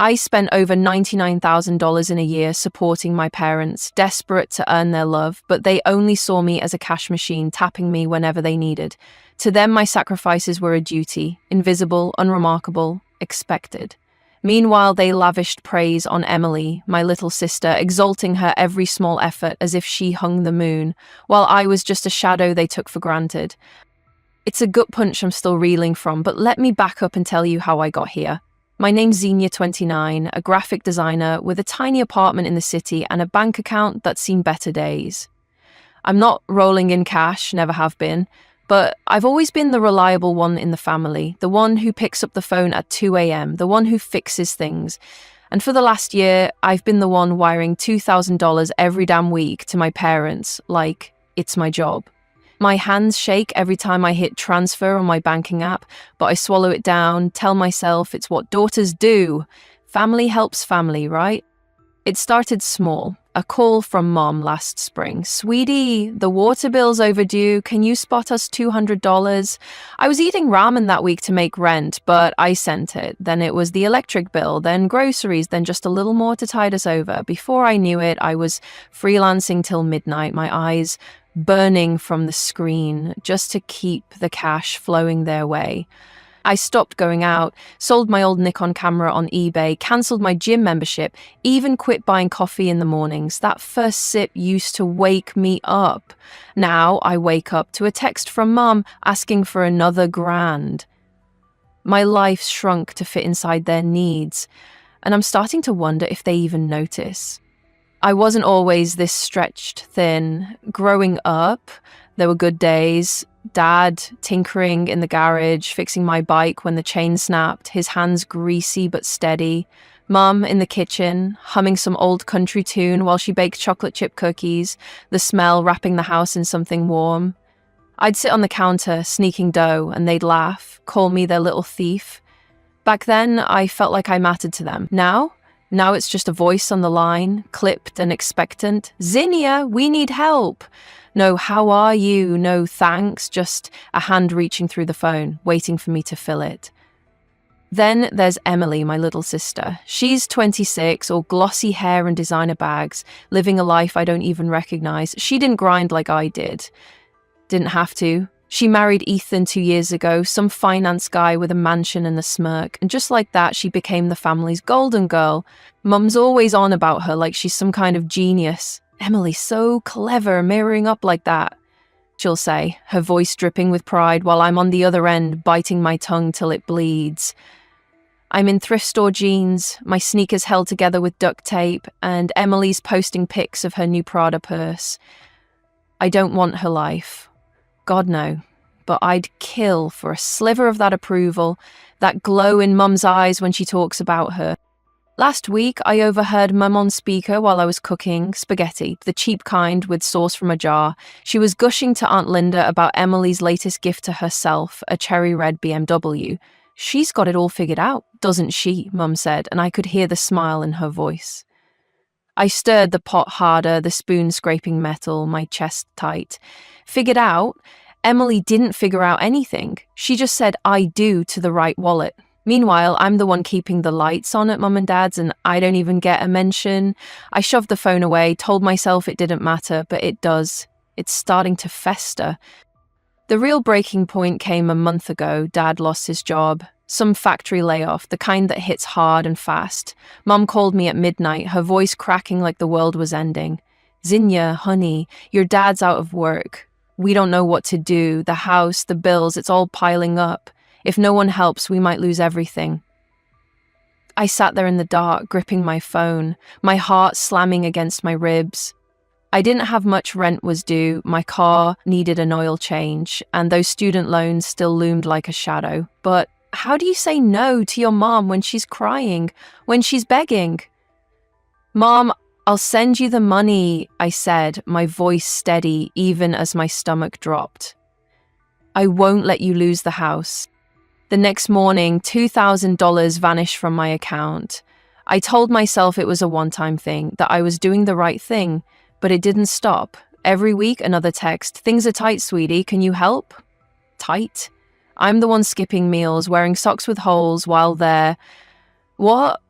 I spent over $99,000 in a year supporting my parents, desperate to earn their love, but they only saw me as a cash machine, tapping me whenever they needed. To them, my sacrifices were a duty, invisible, unremarkable, expected. Meanwhile, they lavished praise on Emily, my little sister, exalting her every small effort as if she hung the moon, while I was just a shadow they took for granted. It's a gut punch I'm still reeling from, but let me back up and tell you how I got here. My name's Xenia, 29, a graphic designer with a tiny apartment in the city and a bank account that's seen better days. I'm not rolling in cash, never have been, but I've always been the reliable one in the family, the one who picks up the phone at 2 a.m., the one who fixes things. And for the last year, I've been the one wiring $2,000 every damn week to my parents, like it's my job. My hands shake every time I hit transfer on my banking app, but I swallow it down, tell myself it's what daughters do. Family helps family, right? It started small. A call from Mom last spring. "Sweetie, the water bill's overdue. Can you spot us $200? I was eating ramen that week to make rent, but I sent it. Then it was the electric bill, then groceries, then just a little more to tide us over. Before I knew it, I was freelancing till midnight, my eyes burning from the screen just to keep the cash flowing their way. I stopped going out, sold my old Nikon camera on eBay, cancelled my gym membership, even quit buying coffee in the mornings. That first sip used to wake me up. Now I wake up to a text from Mum asking for another grand. My life shrunk to fit inside their needs, and I'm starting to wonder if they even notice. I wasn't always this stretched thin. Growing up, there were good days. Dad tinkering in the garage, fixing my bike when the chain snapped, his hands greasy but steady. Mum in the kitchen, humming some old country tune while she baked chocolate chip cookies, the smell wrapping the house in something warm. I'd sit on the counter, sneaking dough, and they'd laugh, call me their little thief. Back then, I felt like I mattered to them. Now it's just a voice on the line, clipped and expectant. "Zinnia, we need help." No, "how are you?" No, "thanks," just a hand reaching through the phone, waiting for me to fill it. Then there's Emily, my little sister. She's 26, all glossy hair and designer bags, living a life I don't even recognize. She didn't grind like I did. Didn't have to. She married Ethan 2 years ago, some finance guy with a mansion and a smirk, and just like that, she became the family's golden girl. Mum's always on about her like she's some kind of genius. "Emily's so clever, mirroring up like that," she'll say, her voice dripping with pride while I'm on the other end, biting my tongue till it bleeds. I'm in thrift store jeans, my sneakers held together with duct tape, and Emily's posting pics of her new Prada purse. I don't want her life. God, no. But I'd kill for a sliver of that approval, that glow in Mum's eyes when she talks about her. Last week, I overheard Mum on speaker while I was cooking spaghetti, the cheap kind with sauce from a jar. She was gushing to Aunt Linda about Emily's latest gift to herself, a cherry red BMW. "She's got it all figured out, doesn't she?" Mum said, and I could hear the smile in her voice. I stirred the pot harder, the spoon scraping metal, my chest tight. Figured out? Emily didn't figure out anything. She just said "I do" to the right wallet. Meanwhile, I'm the one keeping the lights on at Mum and Dad's, and I don't even get a mention. I shoved the phone away, told myself it didn't matter, but it does. It's starting to fester. The real breaking point came a month ago. Dad lost his job. Some factory layoff, the kind that hits hard and fast. Mum called me at midnight, her voice cracking like the world was ending. "Zinnia, honey, your dad's out of work. We don't know what to do. The house, the bills, it's all piling up. If no one helps, we might lose everything." I sat there in the dark, gripping my phone, my heart slamming against my ribs. I didn't have much rent was due, my car needed an oil change, and those student loans still loomed like a shadow. But how do you say no to your mom when she's crying, when she's begging? "Mom, I'll send you the money," I said, my voice steady even as my stomach dropped. "I won't let you lose the house." The next morning, $2,000 vanished from my account. I told myself it was a one-time thing, that I was doing the right thing, but it didn't stop. Every week, another text. "Things are tight, sweetie. Can you help?" Tight? I'm the one skipping meals, wearing socks with holes while they're... What?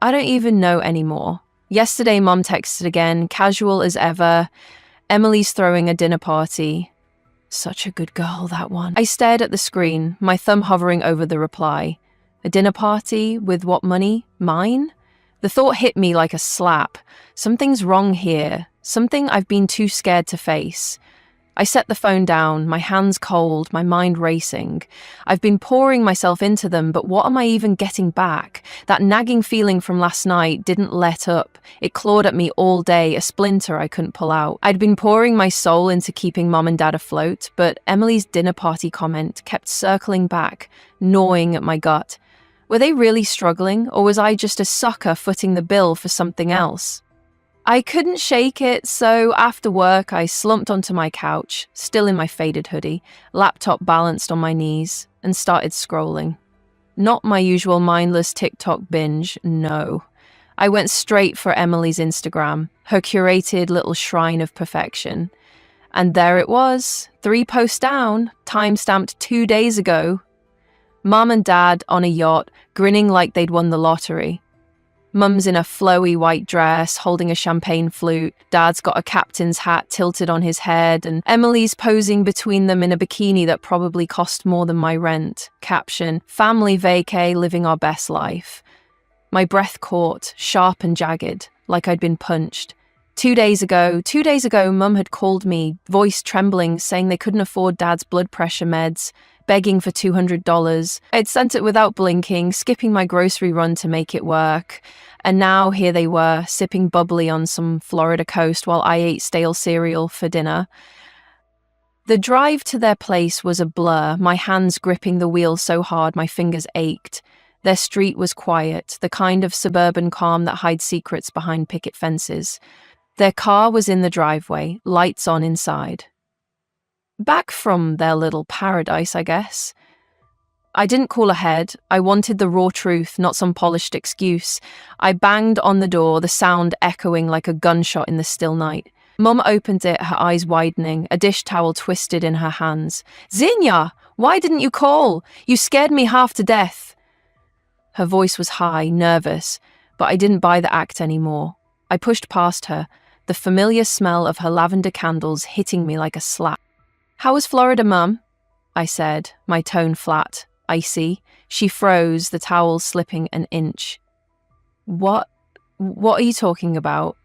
I don't even know anymore. Yesterday, Mom texted again, casual as ever. Emily's throwing a dinner party. Such a good girl, that one. I stared at the screen, my thumb hovering over the reply. A dinner party? With what money? Mine? The thought hit me like a slap. Something's wrong here. Something I've been too scared to face. I set the phone down, my hands cold, my mind racing. I've been pouring myself into them, but what am I even getting back? That nagging feeling from last night didn't let up. It clawed at me all day, a splinter I couldn't pull out. I'd been pouring my soul into keeping Mom and Dad afloat, but Emily's dinner party comment kept circling back, gnawing at my gut. Were they really struggling, or was I just a sucker footing the bill for something else? I couldn't shake it, so after work I slumped onto my couch, still in my faded hoodie, laptop balanced on my knees, and started scrolling. Not my usual mindless TikTok binge, no. I went straight for Emily's Instagram, her curated little shrine of perfection. And there it was, 3 posts down, time-stamped 2 days ago. Mum and Dad on a yacht, grinning like they'd won the lottery. Mum's in a flowy white dress, holding a champagne flute. Dad's got a captain's hat tilted on his head, and Emily's posing between them in a bikini that probably cost more than my rent. Caption, family vacay, living our best life. My breath caught, sharp and jagged, like I'd been punched. 2 days ago, Mum had called me, voice trembling, saying they couldn't afford Dad's blood pressure meds, begging for $200. I'd sent it without blinking, skipping my grocery run to make it work. And now here they were, sipping bubbly on some Florida coast while I ate stale cereal for dinner. The drive to their place was a blur, my hands gripping the wheel so hard my fingers ached. Their street was quiet, the kind of suburban calm that hides secrets behind picket fences. Their car was in the driveway, lights on inside. Back from their little paradise, I guess. I didn't call ahead. I wanted the raw truth, not some polished excuse. I banged on the door, the sound echoing like a gunshot in the still night. Mum opened it, her eyes widening, a dish towel twisted in her hands. Zinia, why didn't you call? You scared me half to death. Her voice was high, nervous, but I didn't buy the act anymore. I pushed past her, the familiar smell of her lavender candles hitting me like a slap. How was Florida, Mum? I said, my tone flat, icy. She froze, the towel slipping an inch. What are you talking about?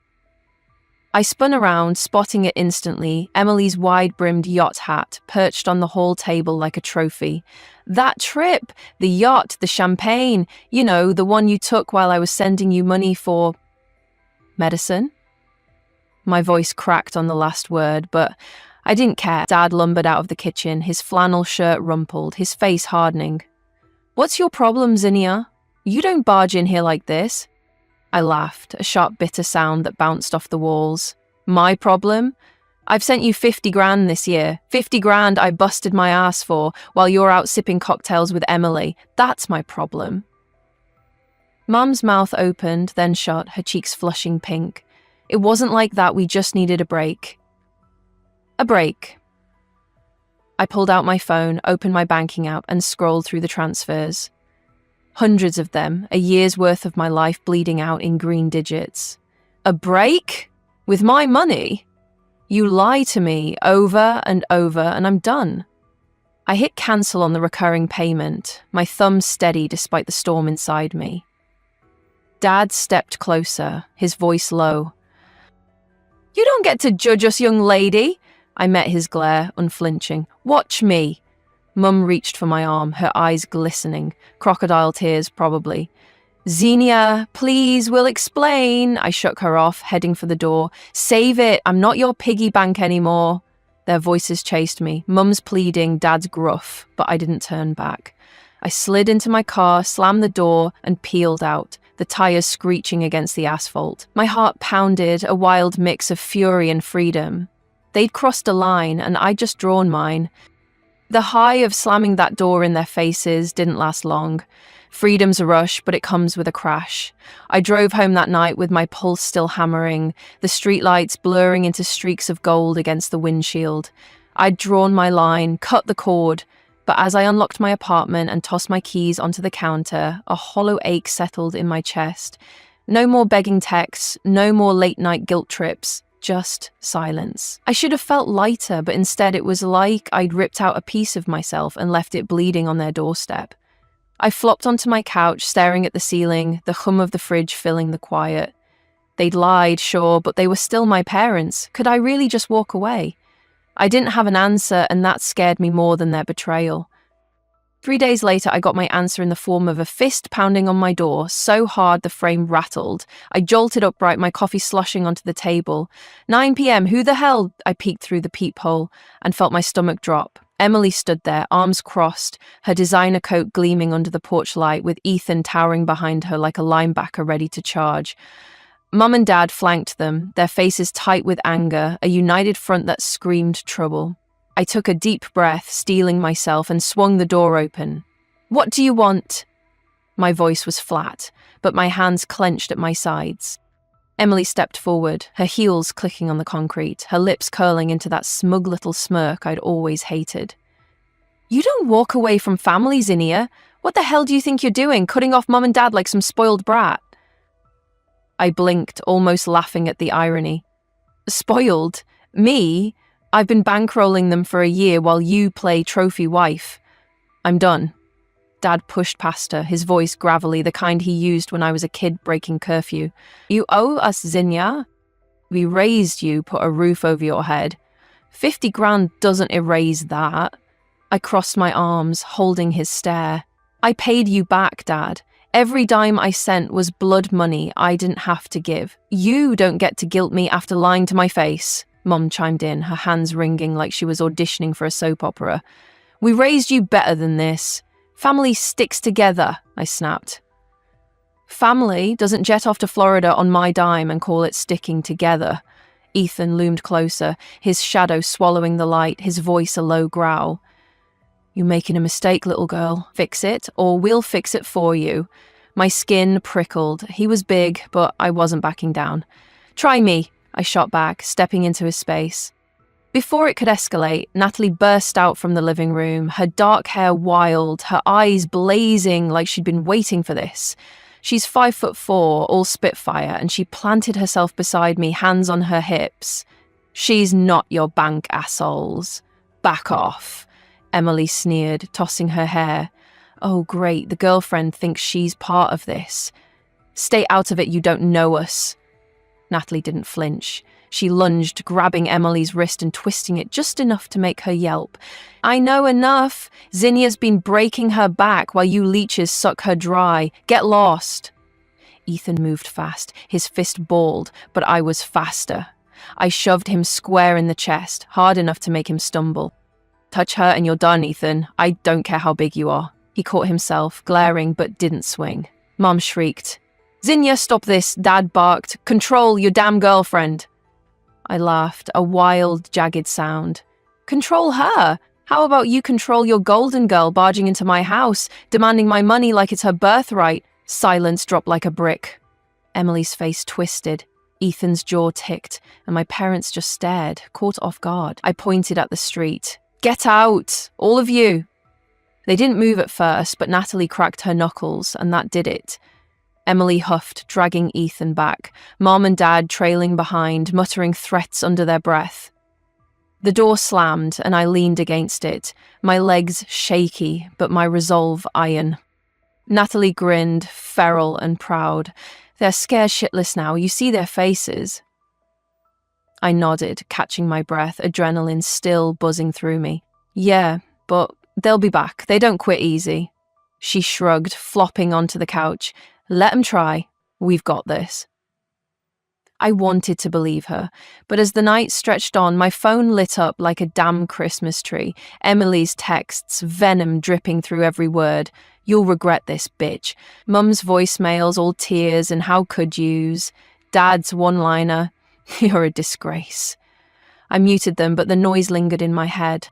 I spun around, spotting it instantly, Emily's wide-brimmed yacht hat perched on the hall table like a trophy. That trip! The yacht, the champagne, you know, the one you took while I was sending you money for… medicine? My voice cracked on the last word, but I didn't care. Dad lumbered out of the kitchen, his flannel shirt rumpled, his face hardening. What's your problem, Zinnia? You don't barge in here like this. I laughed, a sharp bitter sound that bounced off the walls. My problem? I've sent you 50 grand this year. 50 grand I busted my ass for while you're out sipping cocktails with Emily. That's my problem. Mum's mouth opened, then shut, her cheeks flushing pink. It wasn't like that, we just needed a break. A break. I pulled out my phone, opened my banking app, and scrolled through the transfers. Hundreds of them, a year's worth of my life bleeding out in green digits. A break? With my money? You lie to me over and over, and I'm done. I hit cancel on the recurring payment, my thumb steady despite the storm inside me. Dad stepped closer, his voice low. You don't get to judge us, young lady. I met his glare, unflinching. Watch me. Mum reached for my arm, her eyes glistening, crocodile tears probably. Xenia, please, we'll explain. I shook her off, heading for the door. Save it, I'm not your piggy bank anymore. Their voices chased me, Mum's pleading, Dad's gruff, but I didn't turn back. I slid into my car, slammed the door, and peeled out, the tires screeching against the asphalt. My heart pounded, a wild mix of fury and freedom. They'd crossed a line, and I'd just drawn mine. The high of slamming that door in their faces didn't last long. Freedom's a rush, but it comes with a crash. I drove home that night with my pulse still hammering, the streetlights blurring into streaks of gold against the windshield. I'd drawn my line, cut the cord, but as I unlocked my apartment and tossed my keys onto the counter, a hollow ache settled in my chest. No more begging texts, no more late-night guilt trips, just silence. I should have felt lighter, but instead it was like I'd ripped out a piece of myself and left it bleeding on their doorstep. I flopped onto my couch, staring at the ceiling, the hum of the fridge filling the quiet. They'd lied, sure, but they were still my parents. Could I really just walk away? I didn't have an answer, and that scared me more than their betrayal. 3 days later, I got my answer in the form of a fist pounding on my door, so hard the frame rattled. I jolted upright, my coffee sloshing onto the table. 9 p.m., who the hell? I peeked through the peephole and felt my stomach drop. Emily stood there, arms crossed, her designer coat gleaming under the porch light, with Ethan towering behind her like a linebacker ready to charge. Mum and Dad flanked them, their faces tight with anger, a united front that screamed trouble. I took a deep breath, steeling myself, and swung the door open. "What do you want?" My voice was flat, but my hands clenched at my sides. Emily stepped forward, her heels clicking on the concrete, her lips curling into that smug little smirk I'd always hated. "You don't walk away from families in here. What the hell do you think you're doing, cutting off Mum and Dad like some spoiled brat?" I blinked, almost laughing at the irony. "Spoiled? Me? I've been bankrolling them for a year while you play trophy wife. I'm done." Dad pushed past her, his voice gravelly, the kind he used when I was a kid breaking curfew. "You owe us, Zinnia. We raised you, put a roof over your head. 50 grand doesn't erase that." I crossed my arms, holding his stare. "I paid you back, Dad. Every dime I sent was blood money I didn't have to give. You don't get to guilt me after lying to my face." Mum chimed in, her hands wringing like she was auditioning for a soap opera. "We raised you better than this. Family sticks together," I snapped. "Family doesn't jet off to Florida on my dime and call it sticking together." Ethan loomed closer, his shadow swallowing the light, his voice a low growl. "You're making a mistake, little girl. Fix it, or we'll fix it for you." My skin prickled. He was big, but I wasn't backing down. "Try me," I shot back, stepping into his space. Before it could escalate, Natalie burst out from the living room, her dark hair wild, her eyes blazing like she'd been waiting for this. She's 5'4", all spitfire, and she planted herself beside me, hands on her hips. "She's not your bank, assholes. Back off," Emily sneered, tossing her hair. "Oh, great, the girlfriend thinks she's part of this. Stay out of it, you don't know us." Natalie didn't flinch. She lunged, grabbing Emily's wrist and twisting it just enough to make her yelp. "I know enough. Zinnia's been breaking her back while you leeches suck her dry. Get lost." Ethan moved fast, his fist balled, but I was faster. I shoved him square in the chest, hard enough to make him stumble. "Touch her and you're done, Ethan. I don't care how big you are." He caught himself, glaring but didn't swing. Mom shrieked. "Zinnia, stop this," Dad barked. "Control your damn girlfriend." I laughed, a wild, jagged sound. "Control her? How about you control your golden girl barging into my house, demanding my money like it's her birthright?" Silence dropped like a brick. Emily's face twisted. Ethan's jaw ticked, and my parents just stared, caught off guard. I pointed at the street. "Get out, all of you." They didn't move at first, but Natalie cracked her knuckles, and that did it. Emily huffed, dragging Ethan back, Mom and Dad trailing behind, muttering threats under their breath. The door slammed, and I leaned against it, my legs shaky, but my resolve iron. Natalie grinned, feral and proud. "They're scared shitless now, you see their faces." I nodded, catching my breath, adrenaline still buzzing through me. "Yeah, but they'll be back. They don't quit easy." She shrugged, flopping onto the couch. "Let 'em try. We've got this." I wanted to believe her, but as the night stretched on, my phone lit up like a damn Christmas tree. Emily's texts, venom dripping through every word. "You'll regret this, bitch." Mum's voicemails, all tears and how could yous. Dad's one-liner, "You're a disgrace." I muted them, but the noise lingered in my head.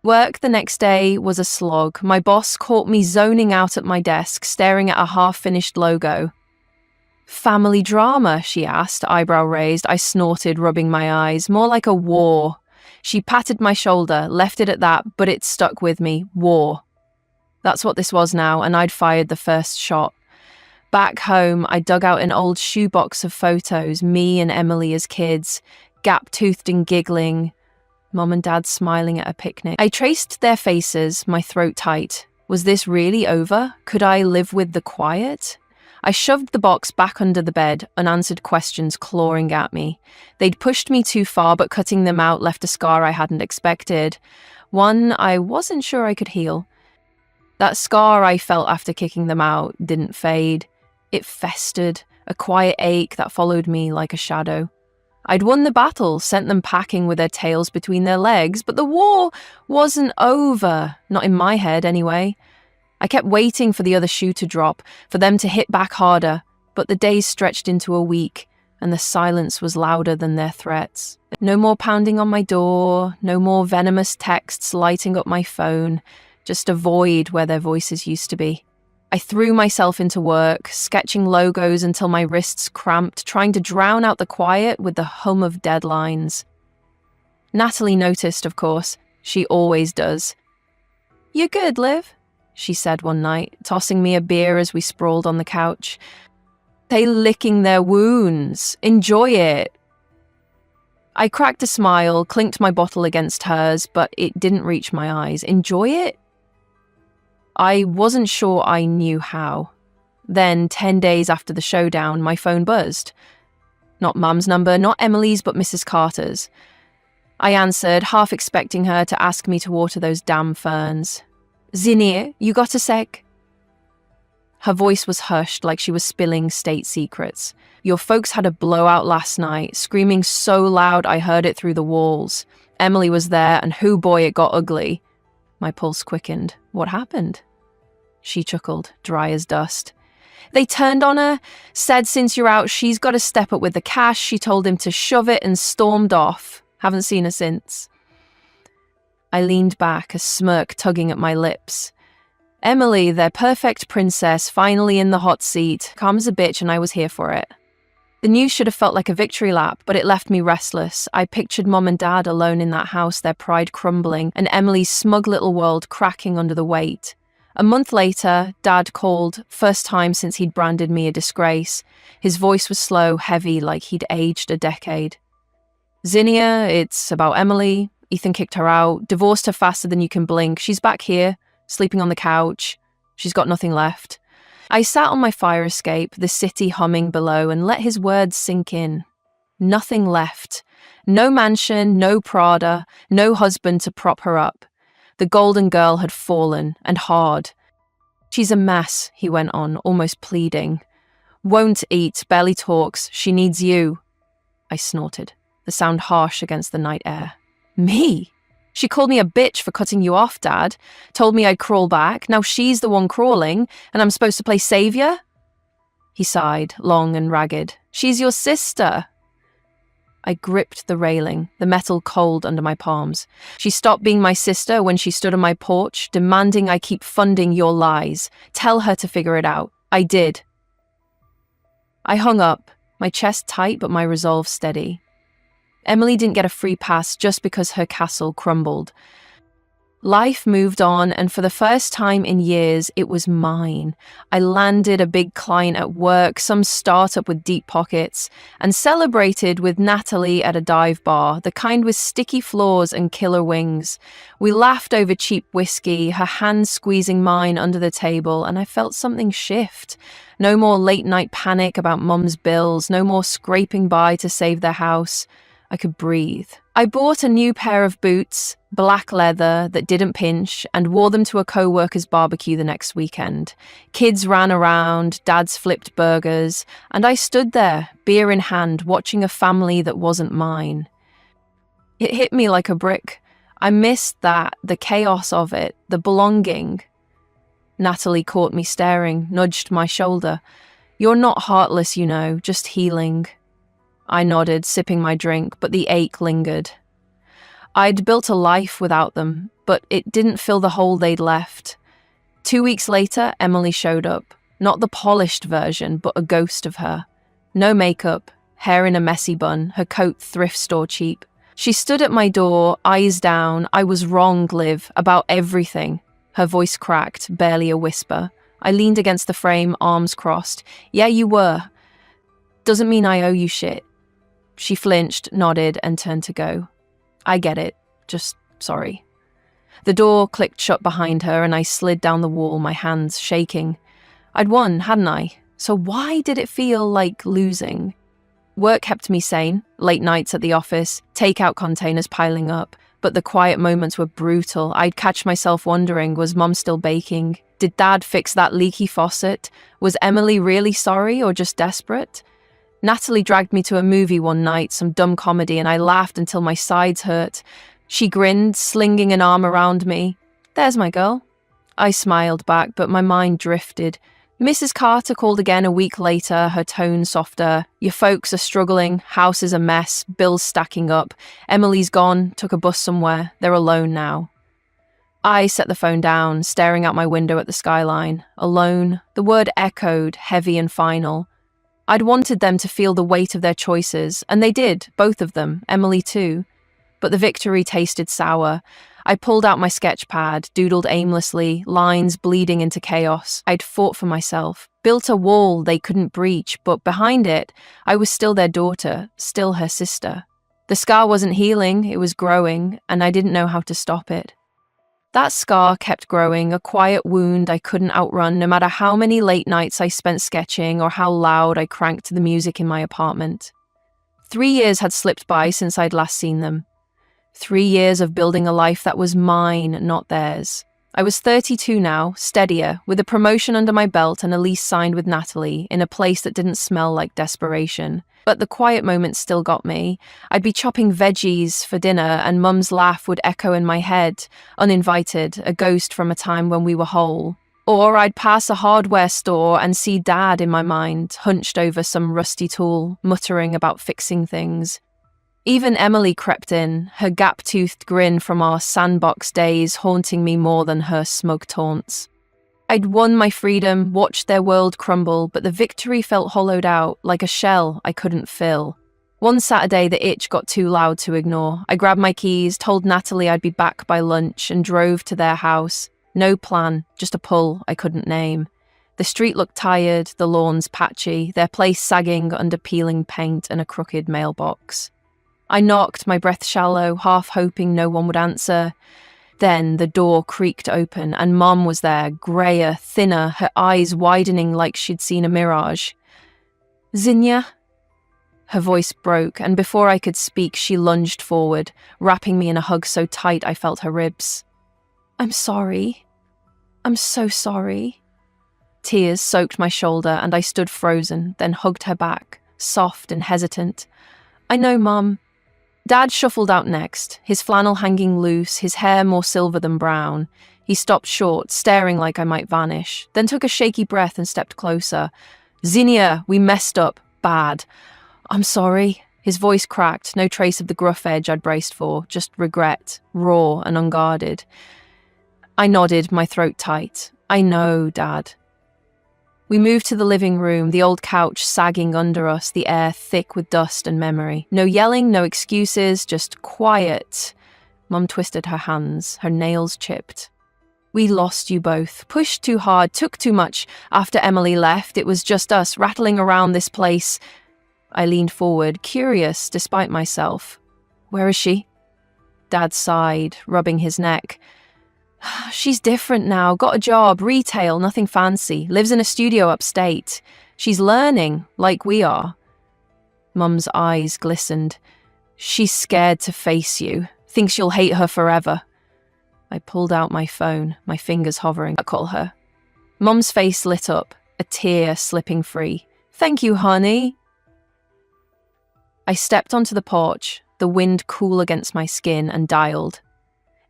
Work the next day was a slog. My boss caught me zoning out at my desk, staring at a half-finished logo. "Family drama?" she asked, eyebrow raised. I snorted, rubbing my eyes. "More like a war." She patted my shoulder, left it at that, but it stuck with me. War. That's what this was now, and I'd fired the first shot. Back home, I dug out an old shoebox of photos, me and Emily as kids, gap-toothed and giggling, Mom and Dad smiling at a picnic. I traced their faces, my throat tight. Was this really over? Could I live with the quiet? I shoved the box back under the bed, unanswered questions clawing at me. They'd pushed me too far, but cutting them out left a scar I hadn't expected. One I wasn't sure I could heal. That scar I felt after kicking them out didn't fade. It festered, a quiet ache that followed me like a shadow. I'd won the battle, sent them packing with their tails between their legs, but the war wasn't over, not in my head anyway. I kept waiting for the other shoe to drop, for them to hit back harder, but the days stretched into a week, and the silence was louder than their threats. No more pounding on my door, no more venomous texts lighting up my phone, just a void where their voices used to be. I threw myself into work, sketching logos until my wrists cramped, trying to drown out the quiet with the hum of deadlines. Natalie noticed, of course. She always does. "You're good, Liv," she said one night, tossing me a beer as we sprawled on the couch. "They licking their wounds. Enjoy it." I cracked a smile, clinked my bottle against hers, but it didn't reach my eyes. Enjoy it? I wasn't sure I knew how. Then, 10 days after the showdown, my phone buzzed. Not Mum's number, not Emily's, but Mrs. Carter's. I answered, half expecting her to ask me to water those damn ferns. "Zinnia, you got a sec?" Her voice was hushed, like she was spilling state secrets. "Your folks had a blowout last night, screaming so loud I heard it through the walls. Emily was there, and hoo boy, it got ugly." My pulse quickened. What happened? She chuckled, dry as dust. "They turned on her, said since you're out, she's got to step up with the cash. She told him to shove it and stormed off. Haven't seen her since." I leaned back, a smirk tugging at my lips. Emily, their perfect princess, finally in the hot seat, calm as a bitch, and I was here for it. The news should have felt like a victory lap, but it left me restless. I pictured Mom and Dad alone in that house, their pride crumbling, and Emily's smug little world cracking under the weight. A month later, Dad called, first time since he'd branded me a disgrace. His voice was slow, heavy, like he'd aged a decade. "Zinnia, it's about Emily. Ethan kicked her out, divorced her faster than you can blink. She's back here, sleeping on the couch. She's got nothing left." I sat on my fire escape, the city humming below, and let his words sink in. Nothing left. No mansion, no Prada, no husband to prop her up. The golden girl had fallen, and hard. "She's a mess," he went on, almost pleading. "Won't eat, barely talks. She needs you." I snorted, the sound harsh against the night air. "Me? She called me a bitch for cutting you off, Dad. Told me I'd crawl back. Now she's the one crawling, and I'm supposed to play savior?" He sighed, long and ragged. "She's your sister." I gripped the railing, the metal cold under my palms. "She stopped being my sister when she stood on my porch, demanding I keep funding your lies. Tell her to figure it out. I did." I hung up, my chest tight but my resolve steady. Emily didn't get a free pass just because her castle crumbled. Life moved on, and for the first time in years, it was mine. I landed a big client at work, some startup with deep pockets, and celebrated with Natalie at a dive bar, the kind with sticky floors and killer wings. We laughed over cheap whiskey, her hand squeezing mine under the table, and I felt something shift. No more late-night panic about Mum's bills, no more scraping by to save the house. I could breathe. I bought a new pair of boots, black leather that didn't pinch, and wore them to a co-worker's barbecue the next weekend. Kids ran around, dads flipped burgers, and I stood there, beer in hand, watching a family that wasn't mine. It hit me like a brick. I missed that, the chaos of it, the belonging. Natalie caught me staring, nudged my shoulder. "You're not heartless, you know, just healing." I nodded, sipping my drink, but the ache lingered. I'd built a life without them, but it didn't fill the hole they'd left. 2 weeks later, Emily showed up. Not the polished version, but a ghost of her. No makeup, hair in a messy bun, her coat thrift store cheap. She stood at my door, eyes down. "I was wrong, Liv, about everything." Her voice cracked, barely a whisper. I leaned against the frame, arms crossed. Yeah, you were. Doesn't mean I owe you shit. She flinched, nodded, and turned to go. I get it. Just sorry. The door clicked shut behind her and I slid down the wall, my hands shaking. I'd won, hadn't I? So why did it feel like losing? Work kept me sane, late nights at the office, takeout containers piling up, but the quiet moments were brutal. I'd catch myself wondering, was Mum still baking? Did Dad fix that leaky faucet? Was Emily really sorry or just desperate? Natalie dragged me to a movie one night, some dumb comedy, and I laughed until my sides hurt. She grinned, slinging an arm around me. There's my girl. I smiled back, but my mind drifted. Mrs. Carter called again a week later, her tone softer. Your folks are struggling, house is a mess, bills stacking up. Emily's gone, took a bus somewhere, they're alone now. I set the phone down, staring out my window at the skyline. Alone, the word echoed, heavy and final. I'd wanted them to feel the weight of their choices, and they did, both of them, Emily too. But the victory tasted sour. I pulled out my sketch pad, doodled aimlessly, lines bleeding into chaos. I'd fought for myself, built a wall they couldn't breach, but behind it, I was still their daughter, still her sister. The scar wasn't healing, it was growing, and I didn't know how to stop it. That scar kept growing, a quiet wound I couldn't outrun no matter how many late nights I spent sketching or how loud I cranked the music in my apartment. 3 years had slipped by since I'd last seen them. 3 years of building a life that was mine, not theirs. I was 32 now, steadier, with a promotion under my belt and a lease signed with Natalie, in a place that didn't smell like desperation. But the quiet moments still got me. I'd be chopping veggies for dinner and Mum's laugh would echo in my head, uninvited, a ghost from a time when we were whole. Or I'd pass a hardware store and see Dad in my mind, hunched over some rusty tool, muttering about fixing things. Even Emily crept in, her gap-toothed grin from our sandbox days haunting me more than her smug taunts. I'd won my freedom, watched their world crumble, but the victory felt hollowed out, like a shell I couldn't fill. One Saturday, the itch got too loud to ignore. I grabbed my keys, told Natalie I'd be back by lunch, and drove to their house. No plan, just a pull I couldn't name. The street looked tired, the lawns patchy, their place sagging under peeling paint and a crooked mailbox. I knocked, my breath shallow, half hoping no one would answer. Then the door creaked open and Mum was there, greyer, thinner, her eyes widening like she'd seen a mirage. Zinnia? Her voice broke, and before I could speak, she lunged forward, wrapping me in a hug so tight I felt her ribs. I'm sorry. I'm so sorry. Tears soaked my shoulder and I stood frozen, then hugged her back, soft and hesitant. I know, Mum. Dad shuffled out next, his flannel hanging loose, his hair more silver than brown. He stopped short, staring like I might vanish, then took a shaky breath and stepped closer. Zinnia, we messed up. Bad. I'm sorry. His voice cracked, no trace of the gruff edge I'd braced for, just regret, raw and unguarded. I nodded, my throat tight. I know, Dad. We moved to the living room, the old couch sagging under us, the air thick with dust and memory. No yelling, no excuses, just quiet. Mum twisted her hands, her nails chipped. We lost you both, pushed too hard, took too much. After Emily left, it was just us rattling around this place. I leaned forward, curious despite myself. Where is she? Dad sighed, rubbing his neck. She's different now, got a job, retail, nothing fancy, lives in a studio upstate. She's learning, like we are. Mum's eyes glistened. She's scared to face you, thinks you'll hate her forever. I pulled out my phone, my fingers hovering. I call her. Mum's face lit up, a tear slipping free. Thank you, honey. I stepped onto the porch, the wind cool against my skin, and dialed.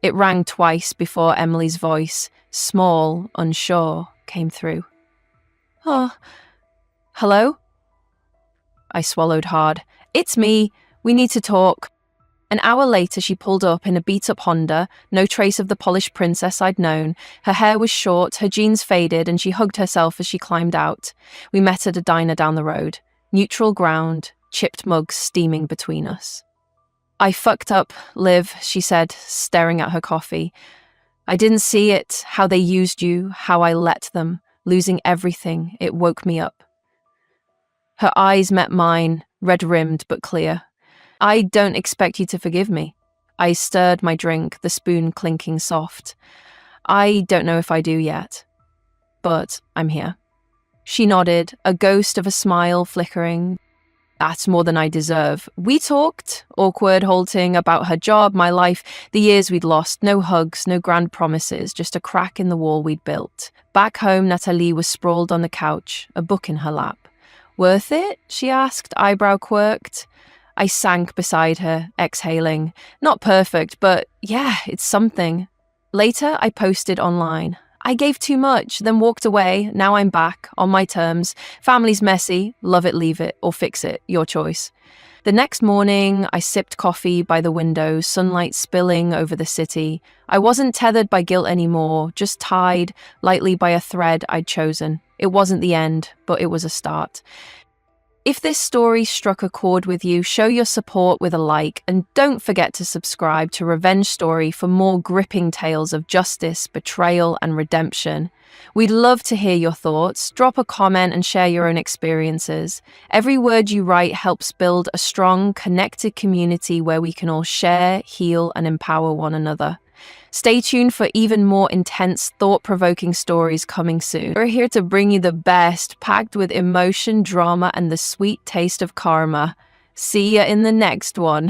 It rang twice before Emily's voice, small, unsure, came through. Oh, hello? I swallowed hard. It's me. We need to talk. An hour later, she pulled up in a beat-up Honda, no trace of the polished princess I'd known. Her hair was short, her jeans faded, and she hugged herself as she climbed out. We met at a diner down the road. Neutral ground, chipped mugs steaming between us. I fucked up, Liv, she said, staring at her coffee. I didn't see it, how they used you, how I let them. losing everything. It woke me up. Her eyes met mine, red-rimmed but clear. I don't expect you to forgive me. I stirred my drink, the spoon clinking soft. I don't know if I do yet, but I'm here. She nodded, a ghost of a smile flickering. That's more than I deserve. We talked, awkward, halting, about her job, my life, the years we'd lost. No hugs, no grand promises, just a crack in the wall we'd built. Back home, Nathalie was sprawled on the couch, a book in her lap. Worth it? She asked, eyebrow quirked. I sank beside her, exhaling. Not perfect, but yeah, it's something. Later, I posted online. I gave too much, then walked away. Now I'm back, on my terms. Family's messy. Love it, leave it, or fix it. Your choice. The next morning, I sipped coffee by the window, sunlight spilling over the city. I wasn't tethered by guilt anymore, just tied lightly by a thread I'd chosen. It wasn't the end, but it was a start. If this story struck a chord with you, show your support with a like, and don't forget to subscribe to Revenge Story for more gripping tales of justice, betrayal, and redemption. We'd love to hear your thoughts. Drop a comment and share your own experiences. Every word you write helps build a strong, connected community where we can all share, heal, and empower one another. Stay tuned for even more intense, thought-provoking stories coming soon. We're here to bring you the best, packed with emotion, drama, and the sweet taste of karma. See ya in the next one.